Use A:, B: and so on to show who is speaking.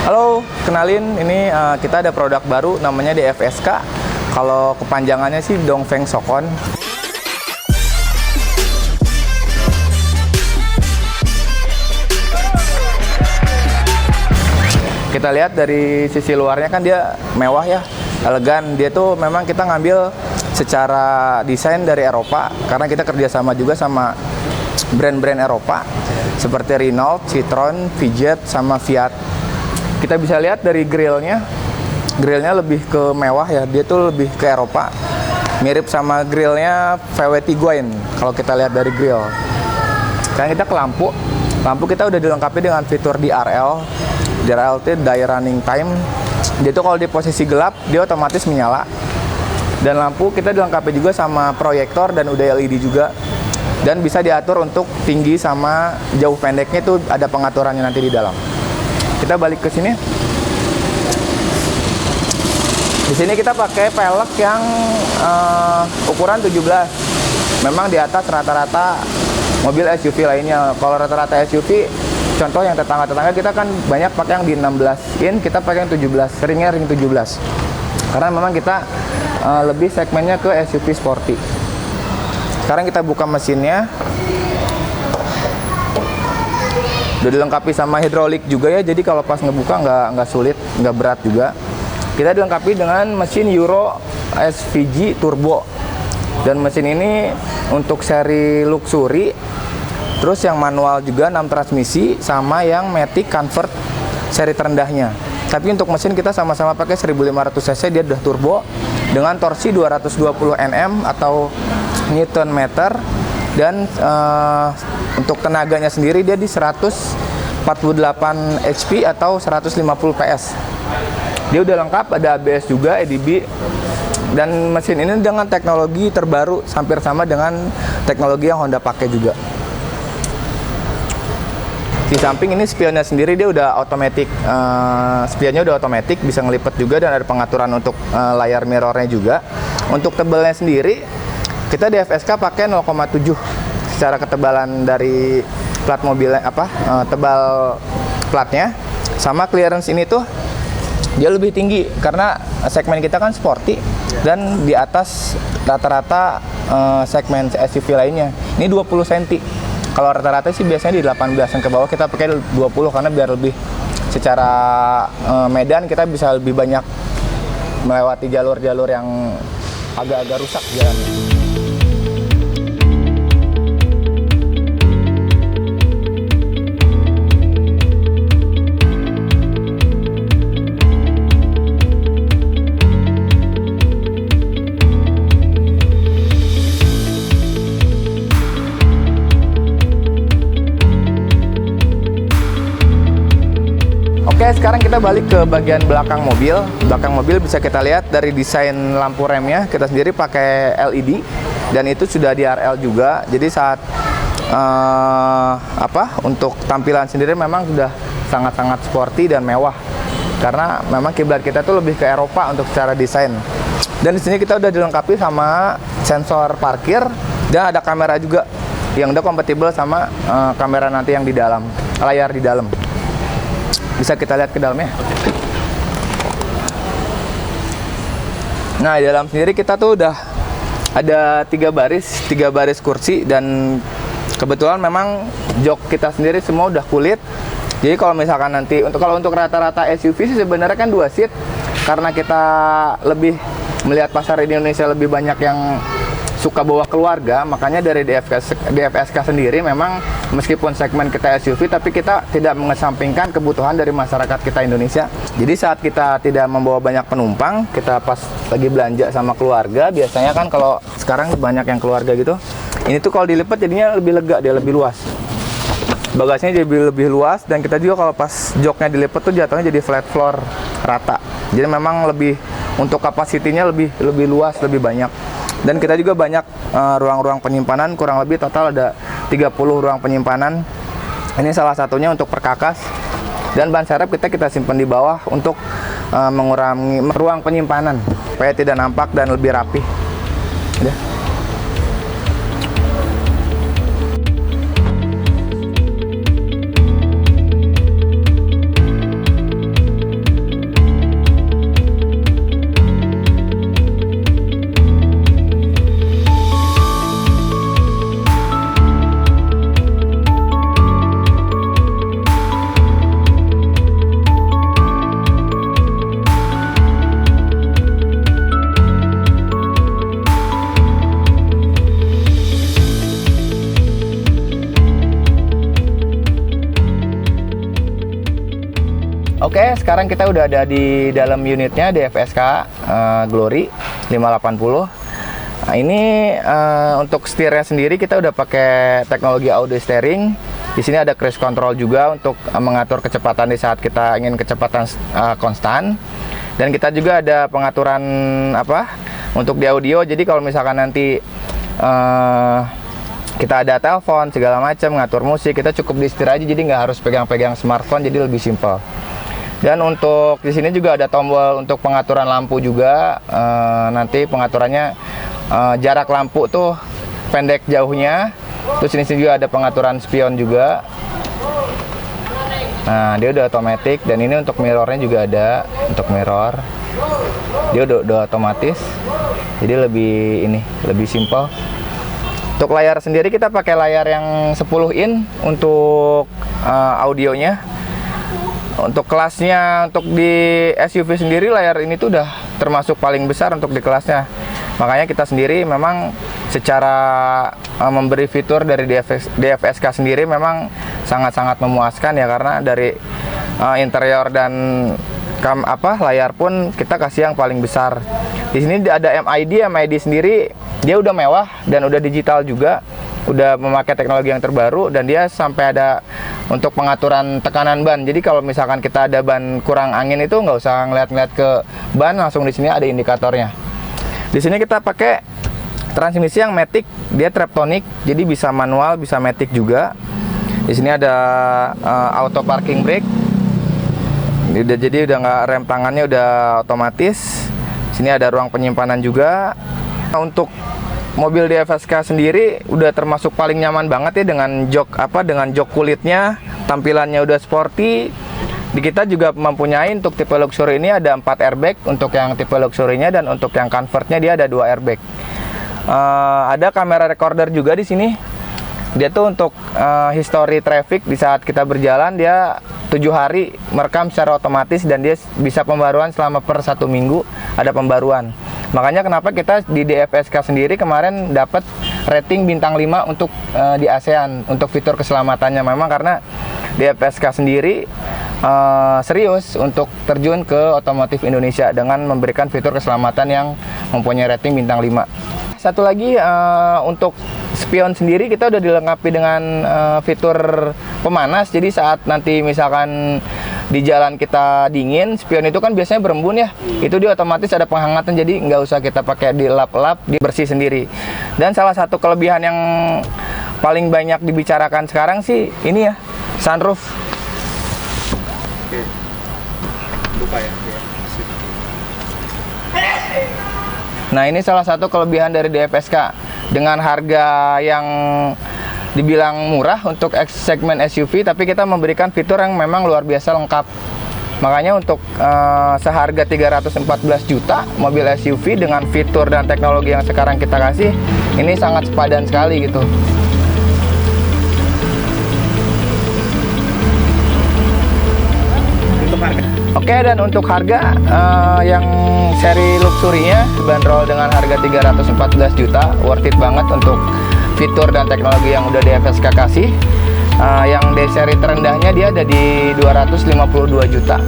A: Halo, kenalin ini kita ada produk baru namanya DFSK. Kalau kepanjangannya sih Dongfeng Sokon. Kita lihat dari sisi luarnya kan dia mewah ya, elegan. Dia tuh memang kita ngambil secara desain dari Eropa karena kita kerjasama juga sama brand-brand Eropa seperti Renault, Citroen, Fiat, sama Fiat. Kita bisa lihat dari grillnya lebih ke mewah ya, dia tuh lebih ke Eropa, mirip sama grillnya VW Tiguan kalau kita lihat dari grill. Sekarang kita ke lampu kita udah dilengkapi dengan fitur DRL itu Day Running Time. Dia tuh kalau di posisi gelap dia otomatis menyala, dan lampu kita dilengkapi juga sama proyektor dan udah LED juga, dan bisa diatur untuk tinggi sama jauh pendeknya tuh ada pengaturannya nanti di dalam. Kita balik ke sini. Di sini kita pakai pelek yang ukuran 17. Memang di atas rata-rata mobil SUV lainnya. Kalau rata-rata SUV, contoh yang tetangga-tetangga kita kan banyak pakai yang di 16 in, kita pakai yang 17, ringnya ring 17. Karena memang kita lebih segmennya ke SUV sporty. Sekarang kita buka mesinnya. Udah dilengkapi sama hidrolik juga ya, jadi kalau pas ngebuka nggak sulit, nggak berat juga. Kita dilengkapi dengan mesin Euro SVG Turbo, dan mesin ini untuk seri luxury, terus yang manual juga 6 transmisi, sama yang Matic Convert seri terendahnya. Tapi untuk mesin kita sama-sama pakai 1500 cc, dia udah turbo dengan torsi 220 Nm atau Newton meter. Dan untuk tenaganya sendiri dia di 148 HP atau 150 PS. Dia udah lengkap, ada ABS juga, EDB. Dan mesin ini dengan teknologi terbaru, hampir sama dengan teknologi yang Honda pakai juga. Di samping ini spionnya sendiri dia udah otomatis, spionnya udah otomatis, bisa ngelipet juga, dan ada pengaturan untuk layar mirrornya juga. Untuk tebalnya sendiri kita di FSK pakai 0,7 secara ketebalan dari plat mobilnya, tebal platnya. Sama clearance ini tuh dia lebih tinggi karena segmen kita kan sporty, dan di atas rata-rata segmen SUV lainnya. Ini 20 cm. Kalau rata-rata sih biasanya di 18, yang ke bawah kita pakai 20 karena biar lebih secara medan kita bisa lebih banyak melewati jalur-jalur yang agak-agak rusak jalannya. Oke, sekarang kita balik ke bagian belakang mobil. Belakang mobil bisa kita lihat dari desain lampu remnya, kita sendiri pakai LED, dan itu sudah DRL juga. Jadi saat untuk tampilan sendiri memang sudah sangat-sangat sporty dan mewah. Karena memang kiblat kita tuh lebih ke Eropa untuk secara desain. Dan di sini kita udah dilengkapi sama sensor parkir, dan ada kamera juga yang udah kompatibel sama kamera nanti yang di dalam, layar di dalam. Bisa kita lihat ke dalamnya. Nah, di dalam sendiri kita tuh udah ada 3 baris kursi, dan kebetulan memang jok kita sendiri semua udah kulit. Jadi kalau misalkan nanti untuk rata-rata SUV sih sebenarnya kan 2 seat, karena kita lebih melihat pasar di Indonesia lebih banyak yang suka bawa keluarga, makanya dari DFSK sendiri memang meskipun segmen kita SUV, tapi kita tidak mengesampingkan kebutuhan dari masyarakat kita Indonesia. Jadi saat kita tidak membawa banyak penumpang, kita pas lagi belanja sama keluarga, biasanya kan kalau sekarang banyak yang keluarga gitu, ini tuh kalau dilipat jadinya lebih lega, dia lebih luas. Bagasinya jadi lebih luas, dan kita juga kalau pas joknya dilipat tuh jatuhnya jadi flat floor, rata. Jadi memang lebih untuk kapasitinya lebih luas, lebih banyak. Dan kita juga banyak ruang-ruang penyimpanan, kurang lebih total ada 30 ruang penyimpanan. Ini salah satunya untuk perkakas, dan ban serep kita simpan di bawah untuk mengurangi ruang penyimpanan supaya tidak nampak dan lebih rapi. Udah. Oke, sekarang kita udah ada di dalam unitnya DFSK Glory 580. Nah, ini untuk setirnya sendiri kita udah pakai teknologi audio steering. Di sini ada cruise control juga untuk mengatur kecepatan di saat kita ingin kecepatan konstan. Dan kita juga ada pengaturan untuk di audio. Jadi kalau misalkan nanti kita ada telepon segala macam, ngatur musik, kita cukup di setir aja, jadi nggak harus pegang-pegang smartphone, jadi lebih simpel. Dan untuk di sini juga ada tombol untuk pengaturan lampu juga. Nanti pengaturannya jarak lampu tuh pendek jauhnya. Terus ini juga ada pengaturan spion juga. Nah, dia udah otomatis, dan ini untuk mirrornya juga ada untuk mirror. Dia udah otomatis. Jadi lebih simpel. Untuk layar sendiri kita pakai layar yang 10 in untuk audionya. Untuk kelasnya, untuk di SUV sendiri layar ini tuh udah termasuk paling besar untuk di kelasnya. Makanya kita sendiri memang secara memberi fitur dari DFSK sendiri memang sangat-sangat memuaskan ya, karena dari interior dan layar pun kita kasih yang paling besar. Di sini ada MID sendiri, dia udah mewah dan udah digital juga. Udah memakai teknologi yang terbaru, dan dia sampai ada untuk pengaturan tekanan ban. Jadi kalau misalkan kita ada ban kurang angin itu nggak usah ngeliat-ngeliat ke ban, langsung di sini ada indikatornya. Di sini kita pakai transmisi yang matic, dia Traptonic, jadi bisa manual, bisa matic juga. Di sini ada auto parking brake. Jadi udah nggak, rem tangannya udah otomatis. Di sini ada ruang penyimpanan juga. Untuk mobil DFSK sendiri udah termasuk paling nyaman banget ya, dengan jok kulitnya, tampilannya udah sporty. Di kita juga mempunyai untuk tipe luxury ini ada 4 airbag untuk yang tipe luxury-nya, dan untuk yang comfortnya dia ada 2 airbag. Ada kamera recorder juga di sini. Dia tuh untuk history traffic di saat kita berjalan, dia 7 hari merekam secara otomatis, dan dia bisa pembaruan selama per 1 minggu ada pembaruan. Makanya kenapa kita di DFSK sendiri kemarin dapat rating bintang 5 untuk di ASEAN untuk fitur keselamatannya, memang karena DFSK sendiri serius untuk terjun ke otomotif Indonesia dengan memberikan fitur keselamatan yang mempunyai rating bintang 5. Satu lagi untuk spion sendiri kita udah dilengkapi dengan fitur pemanas. Jadi saat nanti misalkan di jalan kita dingin, spion itu kan biasanya berembun ya, itu dia otomatis ada penghangatan, jadi nggak usah kita pakai dilap-lap, dibersih sendiri. Dan salah satu kelebihan yang paling banyak dibicarakan sekarang sih ini ya, sunroof. Oke. Buka ya. Nah, ini salah satu kelebihan dari DFSK. Dengan harga yang dibilang murah untuk segmen SUV, tapi kita memberikan fitur yang memang luar biasa lengkap. Makanya untuk seharga 314 juta mobil SUV dengan fitur dan teknologi yang sekarang kita kasih, ini sangat sepadan sekali gitu. Oke, dan untuk harga yang seri luxury-nya bandrol dengan harga 314 juta, worth it banget untuk fitur dan teknologi yang udah DFSK kasih. Yang di seri terendahnya dia ada di 252 juta.